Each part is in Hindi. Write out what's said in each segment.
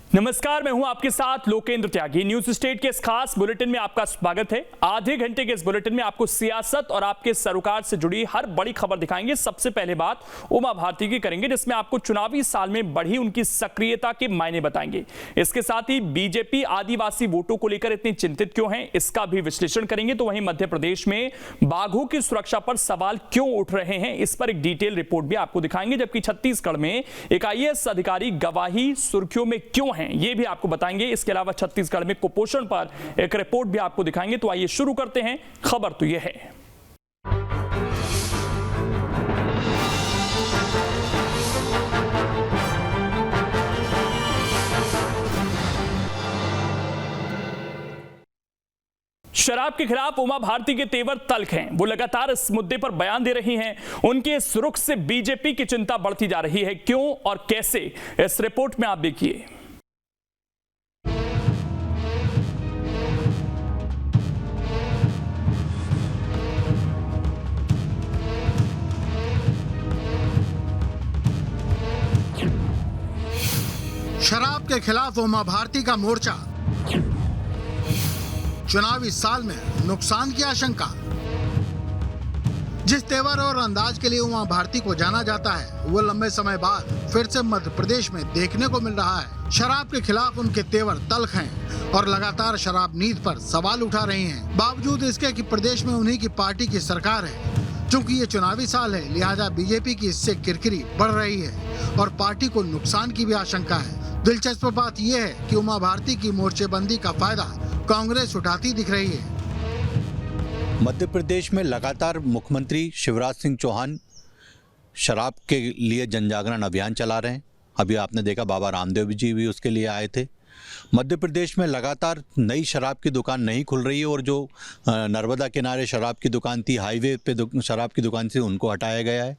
नमस्कार, मैं हूं आपके साथ लोकेंद्र त्यागी। न्यूज स्टेट के इस खास बुलेटिन में आपका स्वागत है। आधे घंटे के इस बुलेटिन में आपको सियासत और आपके सरोकार से जुड़ी हर बड़ी खबर दिखाएंगे। सबसे पहले बात उमा भारती की करेंगे, जिसमें आपको चुनावी साल में बढ़ी उनकी सक्रियता के मायने बताएंगे। इसके साथ ही बीजेपी आदिवासी वोटों को लेकर इतनी चिंतित क्यों है, इसका भी विश्लेषण करेंगे। तो वहीं मध्य प्रदेश में बाघों की सुरक्षा पर सवाल क्यों उठ रहे हैं, इस पर एक डिटेल रिपोर्ट भी आपको दिखाएंगे। जबकि छत्तीसगढ़ में एक IAS अधिकारी गवाही सुर्खियों में क्यों ये भी आपको बताएंगे। इसके अलावा छत्तीसगढ़ में कुपोषण पर एक रिपोर्ट भी आपको दिखाएंगे। तो आइए शुरू करते हैं। खबर तो यह है, शराब के खिलाफ उमा भारती के तेवर तल्ख हैं। वो लगातार इस मुद्दे पर बयान दे रही हैं। उनके इस रुख से बीजेपी की चिंता बढ़ती जा रही है। क्यों और कैसे, इस रिपोर्ट में आप देखिए। शराब के खिलाफ उमा भारती का मोर्चा, चुनावी साल में नुकसान की आशंका। जिस तेवर और अंदाज के लिए उमा भारती को जाना जाता है, वो लंबे समय बाद फिर से मध्य प्रदेश में देखने को मिल रहा है। शराब के खिलाफ उनके तेवर तल्ख हैं और लगातार शराब नीति पर सवाल उठा रही हैं। बावजूद इसके कि प्रदेश में उन्हीं की पार्टी की सरकार है। चूंकि ये चुनावी साल है, लिहाजा बीजेपी की इससे किरकिरी बढ़ रही है और पार्टी को नुकसान की भी आशंका है। दिलचस्प बात यह है कि उमा भारती की मोर्चेबंदी का फायदा कांग्रेस उठाती दिख रही है। मध्य प्रदेश में लगातार मुख्यमंत्री शिवराज सिंह चौहान शराब के लिए जनजागरण अभियान चला रहे हैं। अभी आपने देखा बाबा रामदेव जी भी उसके लिए आए थे। मध्य प्रदेश में लगातार नई शराब की दुकान नहीं खुल रही है और जो नर्मदा किनारे शराब की दुकान थी, हाईवे पे शराब की दुकान थी, उनको हटाया गया है,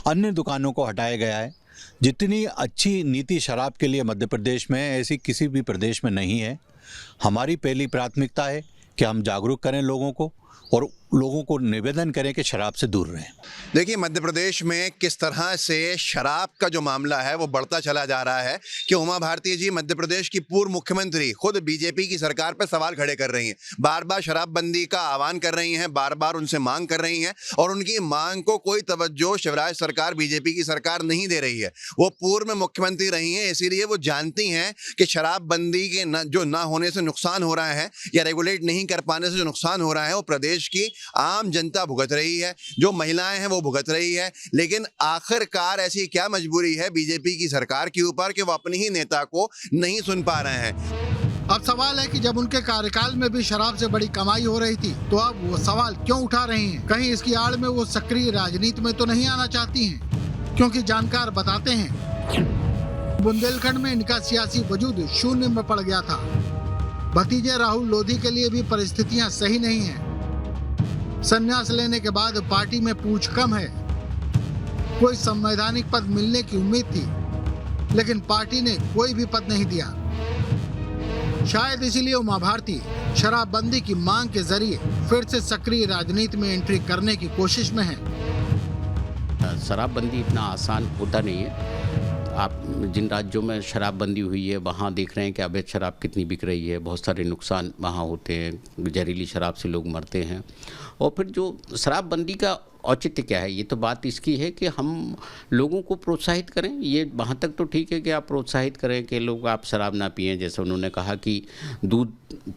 अन्य दुकानों को हटाया गया है। जितनी अच्छी नीति शराब के लिए मध्य प्रदेश में है, ऐसी किसी भी प्रदेश में नहीं है। हमारी पहली प्राथमिकता है कि हम जागरूक करें लोगों को और लोगों को निवेदन करें कि शराब से दूर रहें। देखिए, मध्य प्रदेश में किस तरह से शराब का जो मामला है वो बढ़ता चला जा रहा है कि उमा भारती जी, मध्य प्रदेश की पूर्व मुख्यमंत्री, खुद बीजेपी की सरकार पर सवाल खड़े कर रही हैं। बार बार शराबबंदी का आह्वान कर रही हैं, बार बार उनसे मांग कर रही हैं और उनकी मांग को कोई तवज्जो शिवराज सरकार, बीजेपी की सरकार नहीं दे रही है। वो पूर्व मुख्यमंत्री रही हैं, इसीलिए वो जानती हैं कि शराबबंदी के जो ना होने से नुकसान हो रहा है या रेगुलेट नहीं कर पाने से जो नुकसान हो रहा है वो प्रदेश की आम जनता भुगत रही है, जो महिलाएं हैं वो भुगत रही है। लेकिन आखिरकार ऐसी क्या मजबूरी है बीजेपी की सरकार के ऊपर कि वो अपनी ही नेता को नहीं सुन पा रहे हैं। अब सवाल है कि जब उनके कार्यकाल में भी शराब से बड़ी कमाई हो रही थी, तो अब वो सवाल क्यों उठा रही हैं? कहीं इसकी आड़ में वो सक्रिय राजनीति में तो नहीं आना चाहती हैं? क्योंकि जानकार बताते हैं बुंदेलखंड में इनका सियासी वजूद शून्य में पड़ गया था। भतीजे राहुल लोधी के लिए भी परिस्थितियां सही नहीं है। संन्यास लेने के बाद पार्टी में पूछ कम है। कोई संवैधानिक पद मिलने की उम्मीद थी, लेकिन पार्टी ने कोई भी पद नहीं दिया। शायद इसीलिए उमा भारती शराबबंदी की मांग के जरिए फिर से सक्रिय राजनीति में एंट्री करने की कोशिश में है। शराबबंदी इतना आसान होता नहीं है। आप जिन राज्यों में शराबबंदी हुई है वहाँ देख रहे हैं कि अवैध शराब कितनी बिक रही है, बहुत सारे नुकसान वहाँ होते हैं, जहरीली शराब से लोग मरते हैं। और फिर जो शराबबंदी का औचित्य क्या है, ये तो बात इसकी है कि हम लोगों को प्रोत्साहित करें। ये वहाँ तक तो ठीक है कि आप प्रोत्साहित करें कि लोग आप शराब ना पिएं, जैसे उन्होंने कहा कि दूध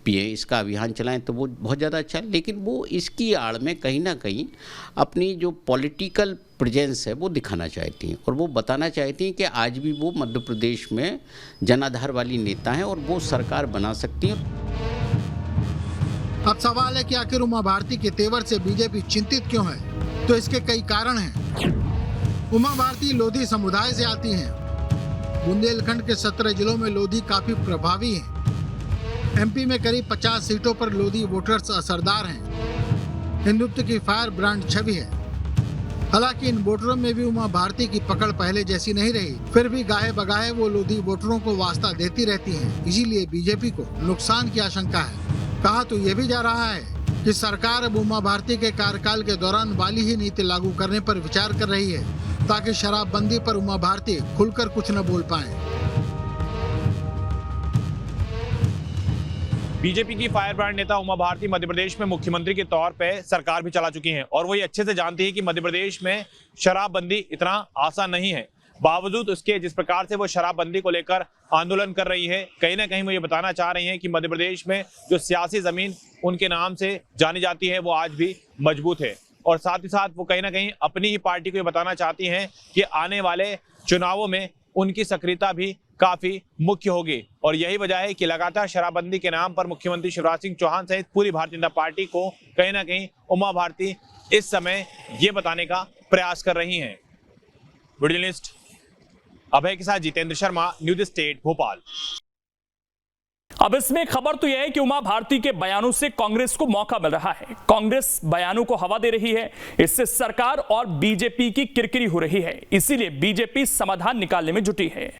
पिएं, इसका अभियान चलाएं, तो वो बहुत ज़्यादा अच्छा है। लेकिन वो इसकी आड़ में कहीं ना कहीं अपनी जो पॉलिटिकल प्रेजेंस है वो दिखाना चाहती हैं और वो बताना चाहती हैं कि आज भी वो मध्य प्रदेश में जनाधार वाली नेता हैं और वो सरकार बना सकती हैं। अब सवाल है कि आखिर उमा भारती के तेवर से बीजेपी चिंतित क्यों है? तो इसके कई कारण हैं। उमा भारती लोधी समुदाय से आती हैं। बुंदेलखंड के 17 जिलों में लोधी काफी प्रभावी हैं। MP में करीब 50 सीटों पर लोधी वोटर्स असरदार हैं। हिंदुत्व की फायर ब्रांड छवि है। हालांकि इन वोटरों में भी उमा भारती की पकड़ पहले जैसी नहीं रही, फिर भी गाहे बगाहे वो लोधी वोटरों को वास्ता देती रहती हैं। इसीलिए बीजेपी को नुकसान की आशंका है। कहा तो ये भी जा रहा है कि सरकार अब उमा भारती के कार्यकाल के दौरान वाली ही नीति लागू करने पर विचार कर रही है, ताकि शराबबंदी पर उमा भारती खुलकर कुछ न बोल पाएं। बीजेपी की फायर ब्रांड नेता उमा भारती मध्य प्रदेश में मुख्यमंत्री के तौर पे सरकार भी चला चुकी हैं और वो ये अच्छे से जानती है कि मध्य प्रदेश में शराबबंदी इतना आसान नहीं है। बावजूद उसके जिस प्रकार से वो शराबबंदी को लेकर आंदोलन कर रही है, कहीं ना कहीं वो ये बताना चाह रही हैं कि मध्य प्रदेश में जो सियासी जमीन उनके नाम से जानी जाती है वो आज भी मजबूत है। और साथ ही साथ वो कहीं ना कहीं अपनी ही पार्टी को ये बताना चाहती हैं कि आने वाले चुनावों में उनकी सक्रियता भी काफी मुख्य होगी। और यही वजह है कि लगातार शराबबंदी के नाम पर मुख्यमंत्री शिवराज सिंह चौहान सहित पूरी भारतीय जनता पार्टी को कहीं ना कहीं उमा भारती इस समय ये बताने का प्रयास कर रही हैं। वीडियो जर्नलिस्ट अभय के साथ जितेंद्र शर्मा, न्यूज स्टेट भोपाल। अब इसमें खबर तो यह है कि उमा भारती के बयानों से कांग्रेस को मौका मिल रहा है। कांग्रेस बयानों को हवा दे रही है, इससे सरकार और बीजेपी की किरकिरी हो रही है, इसीलिए बीजेपी समाधान निकालने में जुटी है।